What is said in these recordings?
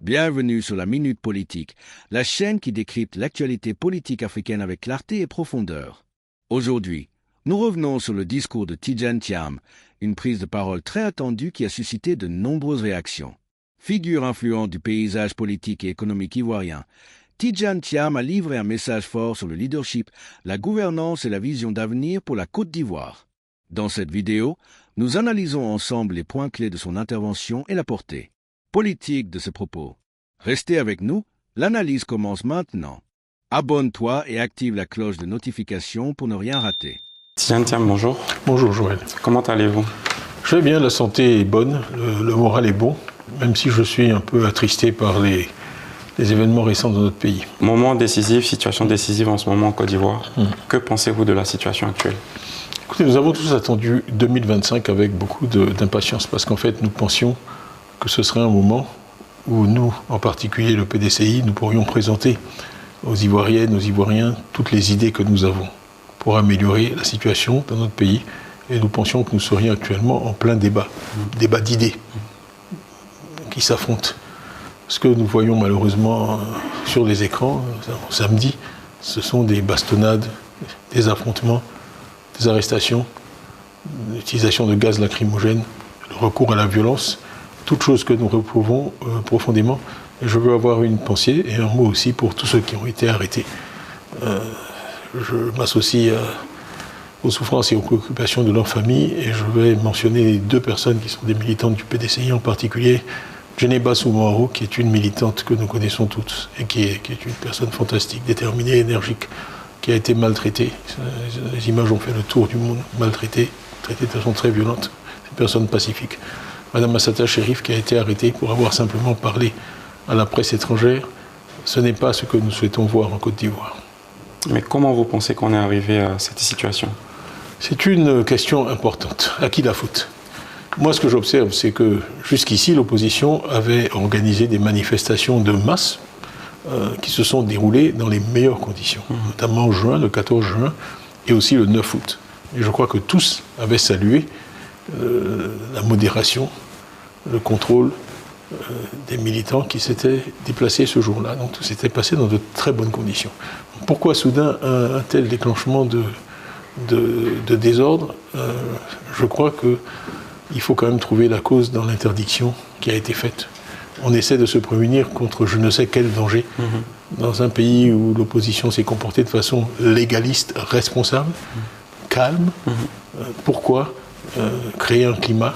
Bienvenue sur la Minute Politique, la chaîne qui décrypte l'actualité politique africaine avec clarté et profondeur. Aujourd'hui, nous revenons sur le discours de Tidjane Thiam, une prise de parole très attendue qui a suscité de nombreuses réactions. Figure influente du paysage politique et économique ivoirien, Tidjane Thiam a livré un message fort sur le leadership, la gouvernance et la vision d'avenir pour la Côte d'Ivoire. Dans cette vidéo, nous analysons ensemble les points clés de son intervention et la portée politique de ses propos. Restez avec nous, l'analyse commence maintenant. Abonne-toi et active la cloche de notification pour ne rien rater. Tidjane Thiam, bonjour. Bonjour Joël. Comment allez-vous? Je vais bien, la santé est bonne, le moral est bon, même si je suis un peu attristé par les événements récents dans notre pays. Moment décisif, situation décisive en ce moment en Côte d'Ivoire. Que pensez-vous de la situation actuelle? Écoutez, nous avons tous attendu 2025 avec beaucoup d'impatience parce qu'en fait nous pensions que ce serait un moment où nous, en particulier le PDCI, nous pourrions présenter aux Ivoiriennes, aux Ivoiriens, toutes les idées que nous avons pour améliorer la situation dans notre pays. Et nous pensions que nous serions actuellement en plein débat d'idées qui s'affrontent. Ce que nous voyons malheureusement sur les écrans, samedi, ce sont des bastonnades, des affrontements, des arrestations, l'utilisation de gaz lacrymogène, le recours à la violence, toutes choses que nous réprouvons profondément. Et je veux avoir une pensée et un mot aussi pour tous ceux qui ont été arrêtés. Je m'associe aux souffrances et aux préoccupations de leurs familles et je vais mentionner deux personnes qui sont des militantes du PDCI, en particulier Djeneba Soumaoro, qui est une militante que nous connaissons toutes et qui est une personne fantastique, déterminée, énergique, qui a été maltraitée. Les images ont fait le tour du monde, maltraitée, traitée de façon très violente. C'est une personne pacifique. Madame Assata Chérif, qui a été arrêtée pour avoir simplement parlé à la presse étrangère, ce n'est pas ce que nous souhaitons voir en Côte d'Ivoire. Mais comment vous pensez qu'on est arrivé à cette situation? C'est une question importante. À qui la faute? Moi, ce que j'observe, c'est que jusqu'ici, l'opposition avait organisé des manifestations de masse qui se sont déroulées dans les meilleures conditions, notamment en juin, le 14 juin, et aussi le 9 août. Et je crois que tous avaient salué la modération, le contrôle des militants qui s'étaient déplacés ce jour-là. Donc tout s'était passé dans de très bonnes conditions. Pourquoi soudain un tel déclenchement de désordre? Je crois qu'il faut quand même trouver la cause dans l'interdiction qui a été faite. On essaie de se prémunir contre je ne sais quel danger dans un pays où l'opposition s'est comportée de façon légaliste, responsable, calme. Pourquoi créer un climat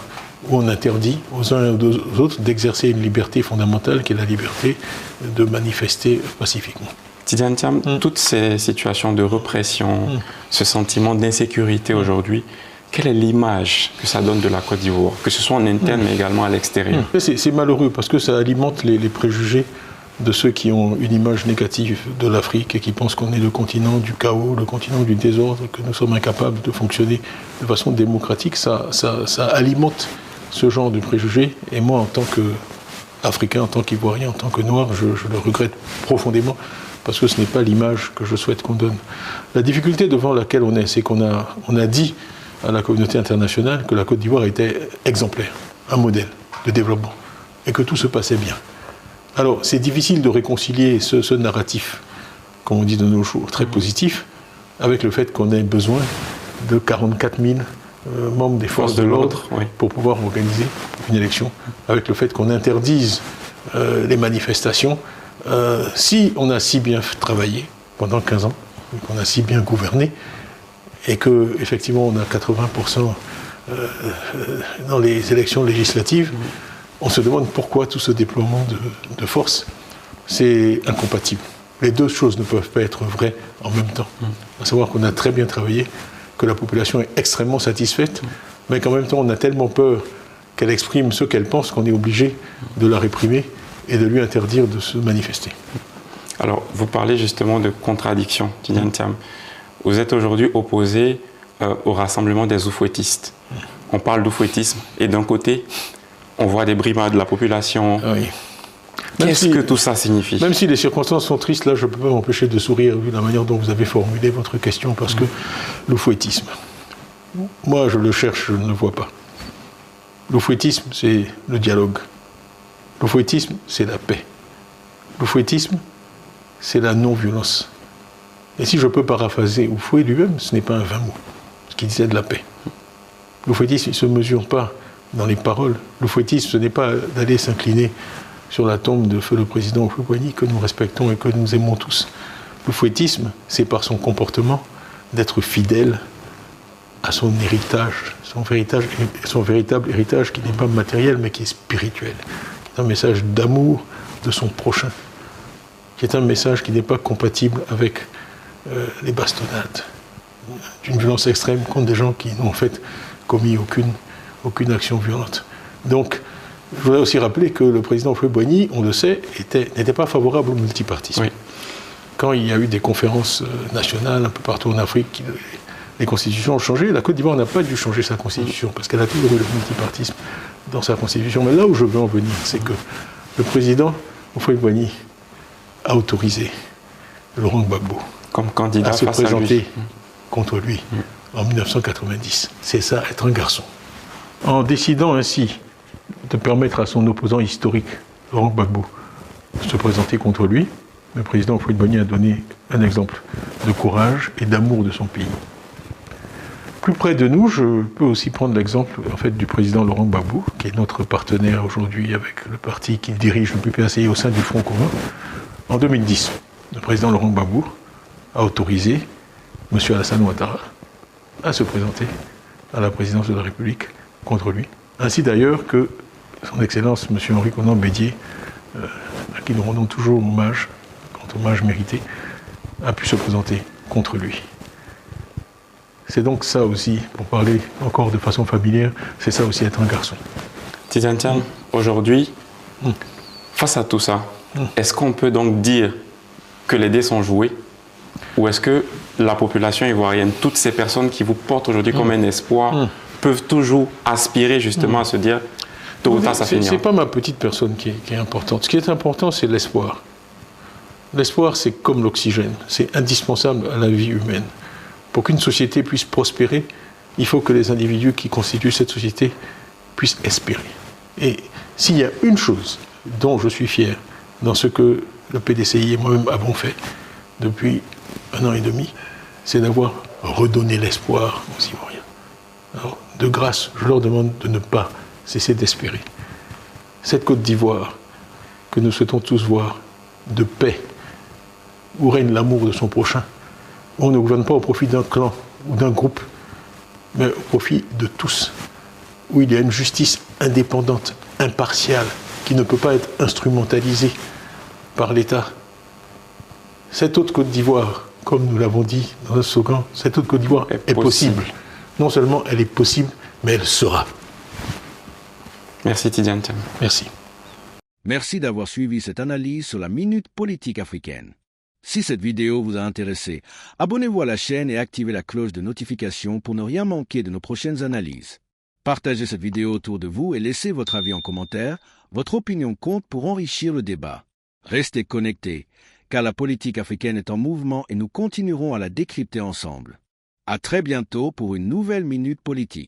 où on interdit aux uns et aux autres d'exercer une liberté fondamentale qui est la liberté de manifester pacifiquement? Tidjane Thiam, toutes ces situations de répression, ce sentiment d'insécurité aujourd'hui, quelle est l'image que ça donne de la Côte d'Ivoire, que ce soit en interne mais également à l'extérieur? C'est malheureux parce que ça alimente les préjugés de ceux qui ont une image négative de l'Afrique et qui pensent qu'on est le continent du chaos, le continent du désordre, que nous sommes incapables de fonctionner de façon démocratique. Ça alimente ce genre de préjugés. Et moi, en tant qu'Africain, en tant qu'Ivoirien, en tant que Noir, je le regrette profondément parce que ce n'est pas l'image que je souhaite qu'on donne. La difficulté devant laquelle on est, c'est qu'on a dit à la communauté internationale que la Côte d'Ivoire était exemplaire, un modèle de développement, et que tout se passait bien. Alors, c'est difficile de réconcilier ce narratif, comme on dit de nos jours, très positif, avec le fait qu'on ait besoin de 44 000 membres des forces de l'ordre pour pouvoir organiser une élection, avec le fait qu'on interdise les manifestations. Si on a si bien travaillé pendant 15 ans, qu'on a si bien gouverné, et qu'effectivement on a 80% dans les élections législatives, on se demande pourquoi tout ce déploiement de force. C'est incompatible. Les deux choses ne peuvent pas être vraies en même temps. À savoir qu'on a très bien travaillé, que la population est extrêmement satisfaite, mais qu'en même temps on a tellement peur qu'elle exprime ce qu'elle pense qu'on est obligé de la réprimer et de lui interdire de se manifester. Alors, vous parlez justement de contradiction, Tidjane Thiam. Vous êtes aujourd'hui opposé au rassemblement des oufouettistes. On parle d'oufouettisme et d'un côté, on voit des brimades de la population. Oui. Qu'est-ce que tout ça signifie? Même si les circonstances sont tristes, là, je ne peux pas m'empêcher de sourire vu la manière dont vous avez formulé votre question, parce que l'oufouettisme, moi, je le cherche, je ne le vois pas. L'oufouettisme, c'est le dialogue. L'oufouettisme, c'est la paix. Le fouettisme, c'est la non-violence. Et si je peux paraphraser Houphouët lui-même, ce n'est pas un vain mot, ce qu'il disait de la paix. Le fouettisme, il ne se mesure pas dans les paroles. Le fouettisme, ce n'est pas d'aller s'incliner sur la tombe de feu le président Houphouët-Boigny, que nous respectons et que nous aimons tous. Le fouettisme, c'est par son comportement d'être fidèle à son héritage, son véritable héritage qui n'est pas matériel mais qui est spirituel, qui est un message d'amour de son prochain, qui est un message qui n'est pas compatible avec les bastonnades, d'une violence extrême contre des gens qui n'ont en fait commis aucune action violente. Donc, je voudrais aussi rappeler que le président Houphouët-Boigny, on le sait, n'était pas favorable au multipartisme. Oui. Quand il y a eu des conférences nationales un peu partout en Afrique, les constitutions ont changé. La Côte d'Ivoire n'a pas dû changer sa constitution, parce qu'elle a toujours eu le multipartisme dans sa constitution. Mais là où je veux en venir, c'est que le président Houphouët-Boigny a autorisé Laurent Gbagbo comme candidat à se présenter contre lui en 1990. C'est ça, être un garçon. En décidant ainsi de permettre à son opposant historique, Laurent Gbagbo, de se présenter contre lui, le président Houphouët-Boigny a donné un exemple de courage et d'amour de son pays. Plus près de nous, je peux aussi prendre l'exemple en fait, du président Laurent Gbagbo, qui est notre partenaire aujourd'hui avec le parti qu'il dirige, le PPACI, au sein du Front commun. En 2010, le président Laurent Gbagbo a autorisé M. Alassane Ouattara à se présenter à la présidence de la République contre lui. Ainsi d'ailleurs que son Excellence M. Henri Konan Bédié, à qui nous rendons toujours hommage, grand hommage mérité, a pu se présenter contre lui. C'est donc ça aussi, pour parler encore de façon familière, c'est ça aussi être un garçon. Tidjane Thiam, aujourd'hui, face à tout ça, est-ce qu'on peut donc dire que les dés sont joués? Ou est-ce que la population ivoirienne, toutes ces personnes qui vous portent aujourd'hui comme un espoir, peuvent toujours aspirer justement à se dire tôt ou tard ça finira? C'est pas ma petite personne qui est importante. Ce qui est important, c'est l'espoir. L'espoir, c'est comme l'oxygène. C'est indispensable à la vie humaine. Pour qu'une société puisse prospérer, il faut que les individus qui constituent cette société puissent espérer. Et s'il y a une chose dont je suis fier dans ce que le PDCI et moi-même avons fait depuis 1 an et demi, c'est d'avoir redonné l'espoir aux Ivoiriens. Alors, de grâce, je leur demande de ne pas cesser d'espérer. Cette Côte d'Ivoire que nous souhaitons tous voir de paix, où règne l'amour de son prochain, où on ne gouverne pas au profit d'un clan ou d'un groupe, mais au profit de tous, où il y a une justice indépendante, impartiale, qui ne peut pas être instrumentalisée par l'État. Cette autre Côte d'Ivoire, comme nous l'avons dit dans un slogan, cette autre Côte d'Ivoire est possible. Non seulement elle est possible, mais elle sera. Merci Tidjane Thiam. Merci. Merci d'avoir suivi cette analyse sur la Minute Politique Africaine. Si cette vidéo vous a intéressé, abonnez-vous à la chaîne et activez la cloche de notification pour ne rien manquer de nos prochaines analyses. Partagez cette vidéo autour de vous et laissez votre avis en commentaire. Votre opinion compte pour enrichir le débat. Restez connectés, car la politique africaine est en mouvement et nous continuerons à la décrypter ensemble. À très bientôt pour une nouvelle Minute Politique.